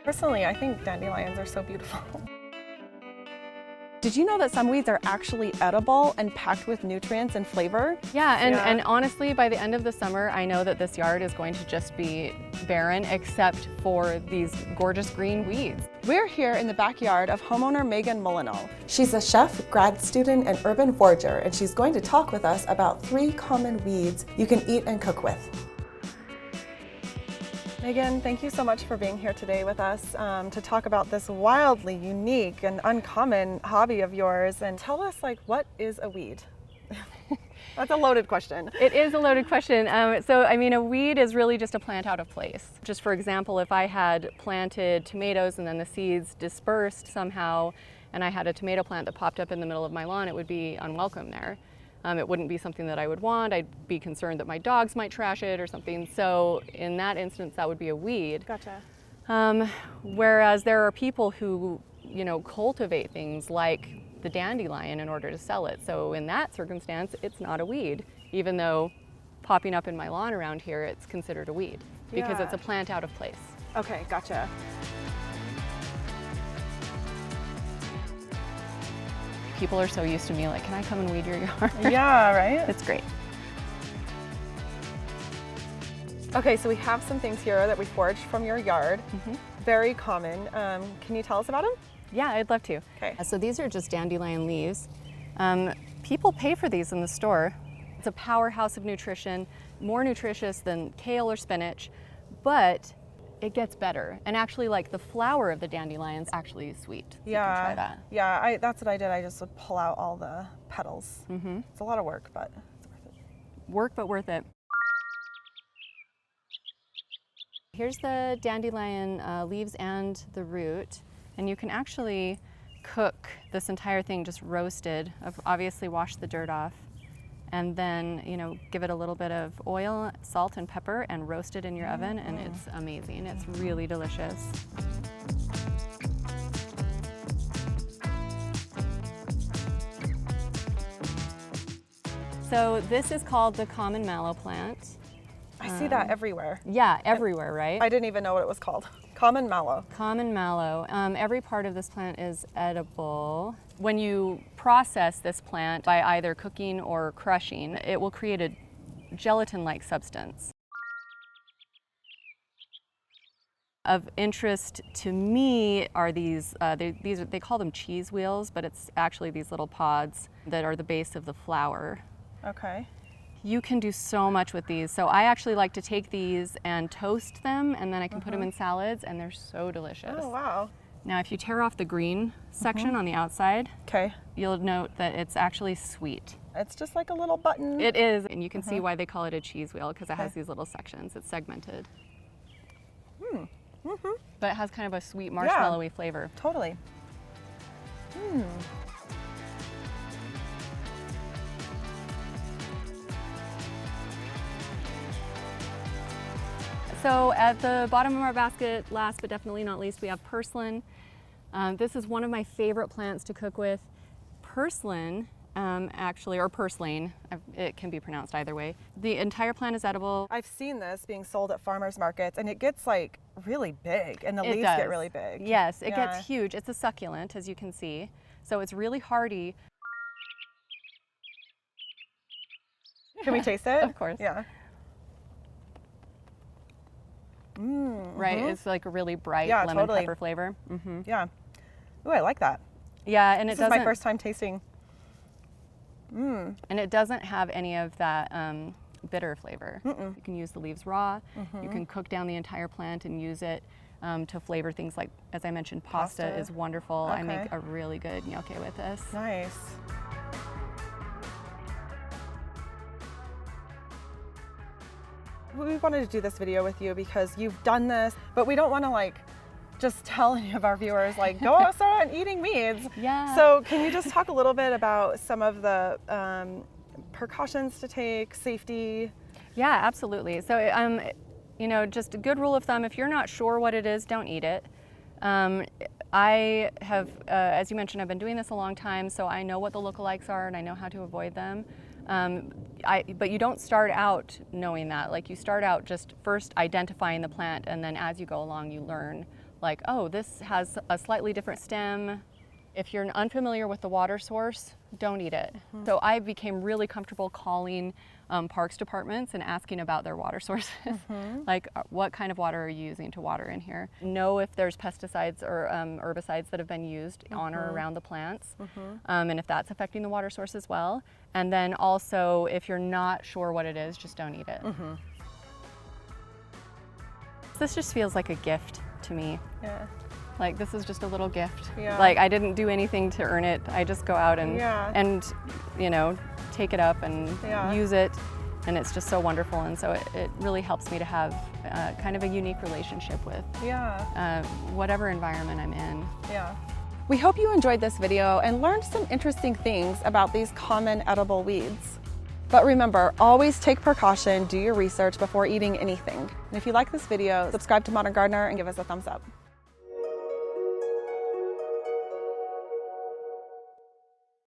Personally, I think dandelions are so beautiful. Did you know that some weeds are actually edible and packed with nutrients and flavor? Yeah, and honestly, by the end of the summer, I know that this yard is going to just be barren except for these gorgeous green weeds. We're here in the backyard of homeowner Megan Molyneux. She's a chef, grad student, and urban forager, and she's going to talk with us about 3 common weeds you can eat and cook with. Megan, thank you so much for being here today with us to talk about this wildly unique and uncommon hobby of yours. And tell us, what is a weed? That's a loaded question. It is a loaded question. A weed is really just a plant out of place. Just for example, if I had planted tomatoes and then the seeds dispersed somehow, and I had a tomato plant that popped up in the middle of my lawn, it would be unwelcome there. It wouldn't be something that I would want. I'd be concerned that my dogs might trash it or something. So in that instance, that would be a weed. Gotcha. Whereas there are people who, cultivate things like the dandelion in order to sell it. So in that circumstance, it's not a weed, even though popping up in my lawn around here, it's considered a weed because it's a plant out of place. Okay, gotcha. People are so used to me, can I come and weed your yard? Yeah, right? It's great. Okay, so we have some things here that we foraged from your yard. Very common. Can you tell us about them? Yeah, I'd love to. Okay. So these are just dandelion leaves. People pay for these in the store. It's a powerhouse of nutrition, more nutritious than kale or spinach, but it gets better. And actually, the flower of the dandelion's actually sweet. So you can try that. Yeah, that's what I did. I just would pull out all the petals. It's a lot of work, but it's worth it. Work, but worth it. Here's the dandelion leaves and the root. And you can actually cook this entire thing just roasted. Obviously wash the dirt off. And then, give it a little bit of oil, salt, and pepper and roast it in your oven, and it's amazing. It's really delicious. So this is called the common mallow plant. I see that everywhere. Yeah, everywhere, right? I didn't even know what it was called. Common mallow. Common mallow. Every part of this plant is edible. When you process this plant by either cooking or crushing, it will create a gelatin-like substance. Of interest to me are these, they call them cheese wheels, but it's actually these little pods that are the base of the flour. Okay. You can do so much with these. So I actually like to take these and toast them, and then I can put them in salads, and they're so delicious. Oh, wow. Now, if you tear off the green section on the outside, Okay. you'll note that it's actually sweet. It's just like a little button. It is, and you can see why they call it a cheese wheel, because it has these little sections. It's segmented. But it has kind of a sweet marshmallowy flavor. Totally. So at the bottom of our basket, last but definitely not least, we have purslane. This is one of my favorite plants to cook with. Purslane, or purslane, it can be pronounced either way. The entire plant is edible. I've seen this being sold at farmers markets, and it gets really big, and the leaves get really big. Yes, it gets huge. It's a succulent, as you can see. So it's really hardy. Can we taste it? Of course. Yeah. Right, it's like a really bright lemon pepper flavor. Yeah. Ooh, I like that. Yeah, and This is my first time tasting. And it doesn't have any of that bitter flavor. You can use the leaves raw. You can cook down the entire plant and use it to flavor things like, as I mentioned, pasta is wonderful. I make a really good gnocchi with this. Nice. We wanted to do this video with you because you've done this, but we don't want to just tell any of our viewers go outside and eating weeds. Yeah. So can you just talk a little bit about some of the precautions to take, safety? Yeah, absolutely. So just a good rule of thumb: if you're not sure what it is, don't eat it. I have, as you mentioned, I've been doing this a long time, so I know what the lookalikes are and I know how to avoid them. But you don't start out knowing that. You start out just first identifying the plant, and then as you go along, you learn like, oh, this has a slightly different stem. If you're unfamiliar with the water source, don't eat it. So I became really comfortable calling parks departments and asking about their water sources. Like, what kind of water are you using to water in here? Know if there's pesticides or herbicides that have been used on or around the plants, and if that's affecting the water source as well. And then also, if you're not sure what it is, just don't eat it. This just feels like a gift to me. Yeah. Like, this is just a little gift. Yeah. Like, I didn't do anything to earn it. I just go out and, and you know, take it up and use it. And it's just so wonderful. And so it really helps me to have kind of a unique relationship with whatever environment I'm in. Yeah. We hope you enjoyed this video and learned some interesting things about these common edible weeds. But remember, always take precaution, do your research before eating anything. And if you like this video, subscribe to Modern Gardener and give us a thumbs up.